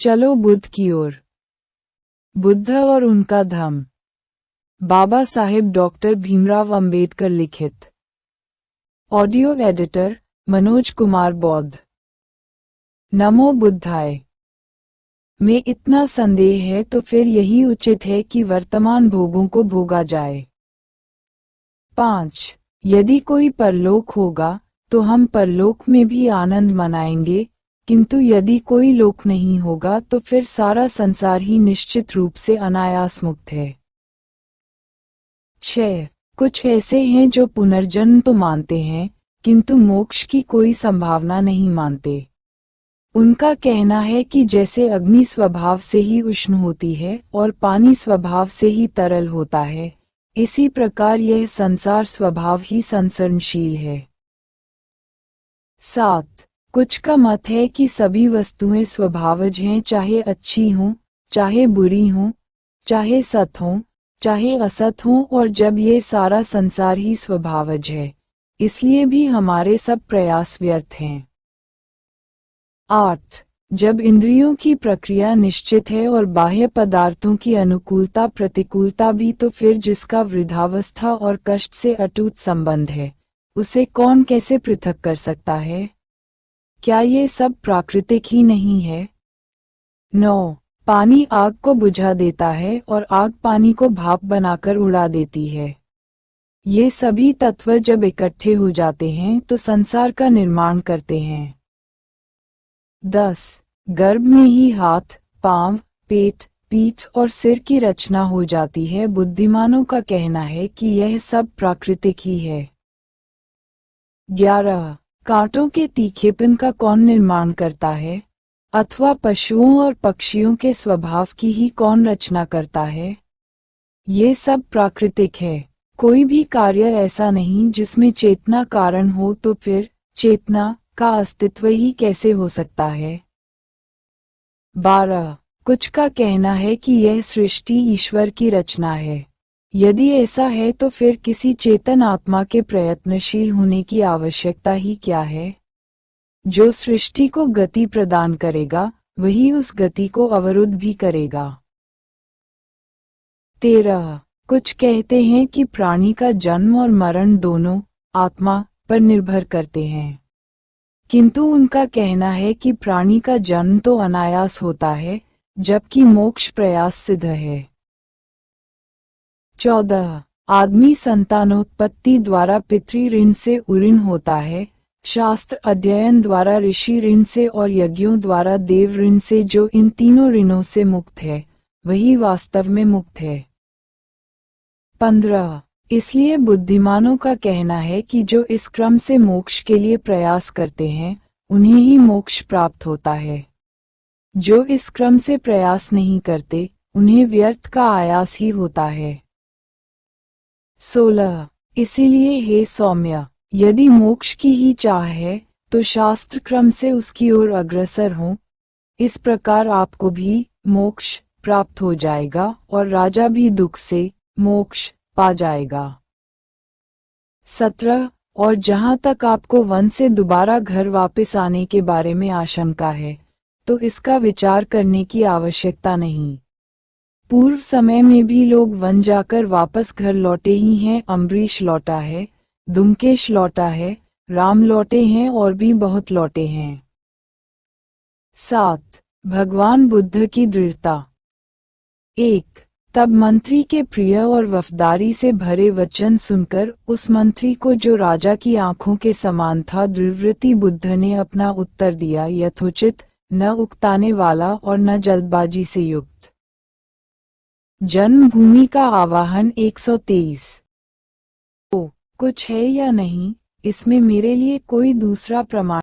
चलो बुद्ध की ओर। बुद्ध और उनका धम्म। बाबा साहेब डॉक्टर भीमराव अंबेडकर लिखित। ऑडियो एडिटर मनोज कुमार बौद्ध। नमो बुद्धाय। में इतना संदेह है तो फिर यही उचित है कि वर्तमान भोगों को भोगा जाए। 5. यदि कोई परलोक होगा तो हम परलोक में भी आनंद मनाएंगे, किंतु यदि कोई लोक नहीं होगा तो फिर सारा संसार ही निश्चित रूप से अनायास मुक्त है। 6. कुछ ऐसे हैं जो पुनर्जन्म तो मानते हैं, किंतु मोक्ष की कोई संभावना नहीं मानते। उनका कहना है कि जैसे अग्नि स्वभाव से ही उष्ण होती है और पानी स्वभाव से ही तरल होता है, इसी प्रकार यह संसार स्वभाव ही संसरणशील है। 7. कुछ का मत है कि सभी वस्तुएं स्वभावज हैं, चाहे अच्छी हों, चाहे बुरी हों, चाहे सत हों, चाहे असत हों, और जब ये सारा संसार ही स्वभावज है, इसलिए भी हमारे सब प्रयास व्यर्थ हैं। 8. जब इंद्रियों की प्रक्रिया निश्चित है और बाह्य पदार्थों की अनुकूलता प्रतिकूलता भी, तो फिर जिसका वृद्धावस्था और कष्ट से अटूट संबंध है, उसे कौन कैसे पृथक कर सकता है? क्या ये सब प्राकृतिक ही नहीं है? 9. पानी आग को बुझा देता है और आग पानी को भाप बनाकर उड़ा देती है। ये सभी तत्व जब इकट्ठे हो जाते हैं तो संसार का निर्माण करते हैं। 10. गर्भ में ही हाथ, पांव, पेट, पीठ और सिर की रचना हो जाती है। बुद्धिमानों का कहना है कि यह सब प्राकृतिक ही है। 11. कांटों के तीखेपन का कौन निर्माण करता है, अथवा पशुओं और पक्षियों के स्वभाव की ही कौन रचना करता है? ये सब प्राकृतिक है। कोई भी कार्य ऐसा नहीं जिसमें चेतना कारण हो, तो फिर चेतना का अस्तित्व ही कैसे हो सकता है? 12. कुछ का कहना है कि यह सृष्टि ईश्वर की रचना है। यदि ऐसा है तो फिर किसी चेतन आत्मा के प्रयत्नशील होने की आवश्यकता ही क्या है? जो सृष्टि को गति प्रदान करेगा, वही उस गति को अवरुद्ध भी करेगा। 13. कुछ कहते हैं कि प्राणी का जन्म और मरण दोनों आत्मा पर निर्भर करते हैं, किंतु उनका कहना है कि प्राणी का जन्म तो अनायास होता है, जबकि मोक्ष प्रयास सिद्ध है। 14. आदमी संतानोत्पत्ति द्वारा पितृ ऋण से उऋण होता है, शास्त्र अध्ययन द्वारा ऋषि ऋण से और यज्ञों द्वारा देव ऋण से। जो इन तीनों ऋणों से मुक्त है, वही वास्तव में मुक्त है। 15. इसलिए बुद्धिमानों का कहना है कि जो इस क्रम से मोक्ष के लिए प्रयास करते हैं, उन्हें ही मोक्ष प्राप्त होता है। जो इस क्रम से प्रयास नहीं करते, उन्हें व्यर्थ का आयास ही होता है। 16. इसीलिए हे सौम्य, यदि मोक्ष की ही चाह है तो शास्त्र क्रम से उसकी ओर अग्रसर हो। इस प्रकार आपको भी मोक्ष प्राप्त हो जाएगा और राजा भी दुख से मोक्ष पा जाएगा। 17. और जहां तक आपको वन से दोबारा घर वापस आने के बारे में आशंका है, तो इसका विचार करने की आवश्यकता नहीं। पूर्व समय में भी लोग वन जाकर वापस घर लौटे ही हैं। अम्बरीश लौटा है, धूमकेश लौटा है, राम लौटे हैं और भी बहुत लौटे हैं। 7. भगवान बुद्ध की दृढ़ता। 1. तब मंत्री के प्रिय और वफादारी से भरे वचन सुनकर उस मंत्री को, जो राजा की आंखों के समान था, दृढ़व्रती बुद्ध ने अपना उत्तर दिया, यथोचित, न उकताने वाला और न जल्दबाजी से युक्त। जन्मभूमि का आवाहन 123। ओ, कुछ है या नहीं, इसमें मेरे लिए कोई दूसरा प्रमाण